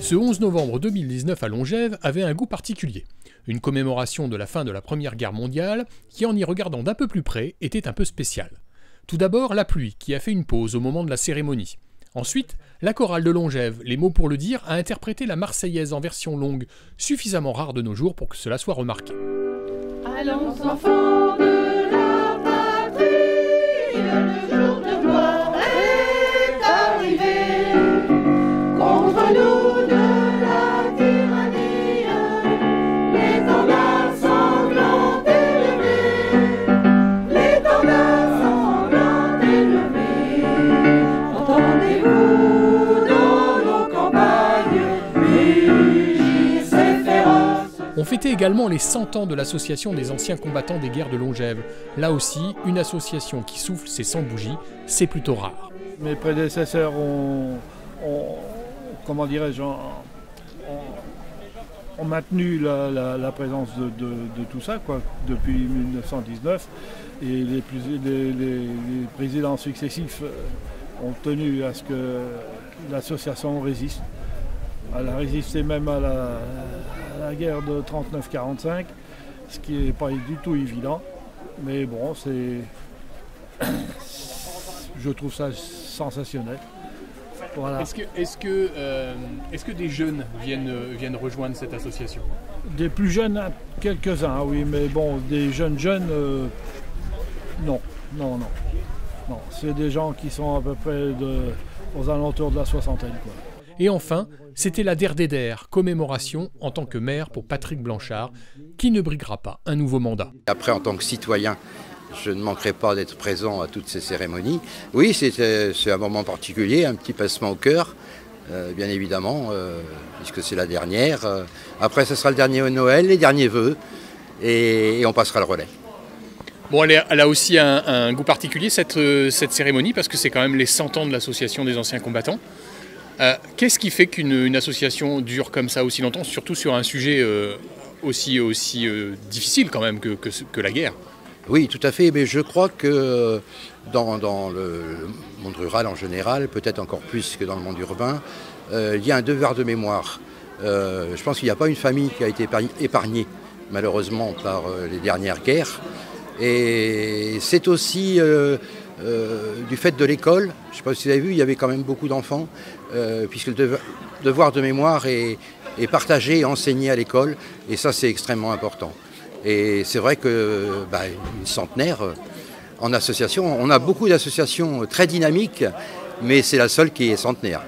Ce 11 novembre 2019 à Longève avait un goût particulier. Une commémoration de la fin de la Première Guerre mondiale qui, en y regardant d'un peu plus près, était un peu spéciale. Tout d'abord, la pluie qui a fait une pause au moment de la cérémonie. Ensuite, la chorale de Longève, les mots pour le dire, a interprété la Marseillaise en version longue, suffisamment rare de nos jours pour que cela soit remarqué. Allons enfants de la patrie, le jour de gloire est arrivé. Contre nous de la tyrannie, l'étendard sanglant élevé, l'étendard sanglant élevé. Entendez-vous dans nos campagnes, mugir ces féroces. On fêtait également les 100 ans de l'association des anciens combattants des guerres de Longève. Là aussi, une association qui souffle ses 100 bougies, c'est plutôt rare. Mes prédécesseurs comment dirais-je, ont maintenu la présence de tout ça, quoi, depuis 1919. Et les présidents successifs ont tenu à ce que l'association résiste. Elle a résisté même à la guerre de 39-45, ce qui n'est pas du tout évident. Mais bon, je trouve ça sensationnel. Voilà. Est-ce que des jeunes viennent rejoindre cette association? Des plus jeunes, quelques-uns, oui, mais bon, des jeunes, non. C'est des gens qui sont à peu près aux alentours de la soixantaine, quoi. Et enfin, c'était la Der des Der, commémoration en tant que maire pour Patrick Blanchard, qui ne briguera pas un nouveau mandat. Après, en tant que citoyen, je ne manquerai pas d'être présent à toutes ces cérémonies. Oui, c'est un moment particulier, un petit passement au cœur, bien évidemment, puisque c'est la dernière. Après, ce sera le dernier Noël, les derniers vœux, et on passera le relais. Bon, elle a aussi un goût particulier, cette cérémonie, parce que c'est quand même les 100 ans de l'association des anciens combattants. Qu'est-ce qui fait qu'une association dure comme ça aussi longtemps, surtout sur un sujet aussi difficile quand même que la guerre? Oui, tout à fait, mais je crois que dans le monde rural en général, peut-être encore plus que dans le monde urbain, il y a un devoir de mémoire. Je pense qu'il n'y a pas une famille qui a été épargnée, malheureusement, par les dernières guerres. Et c'est aussi du fait de l'école. Je ne sais pas si vous avez vu, il y avait quand même beaucoup d'enfants, puisque le devoir de mémoire est partagé et enseigné à l'école, et ça c'est extrêmement important. Et c'est vrai que une centenaire en association, on a beaucoup d'associations très dynamiques, mais c'est la seule qui est centenaire.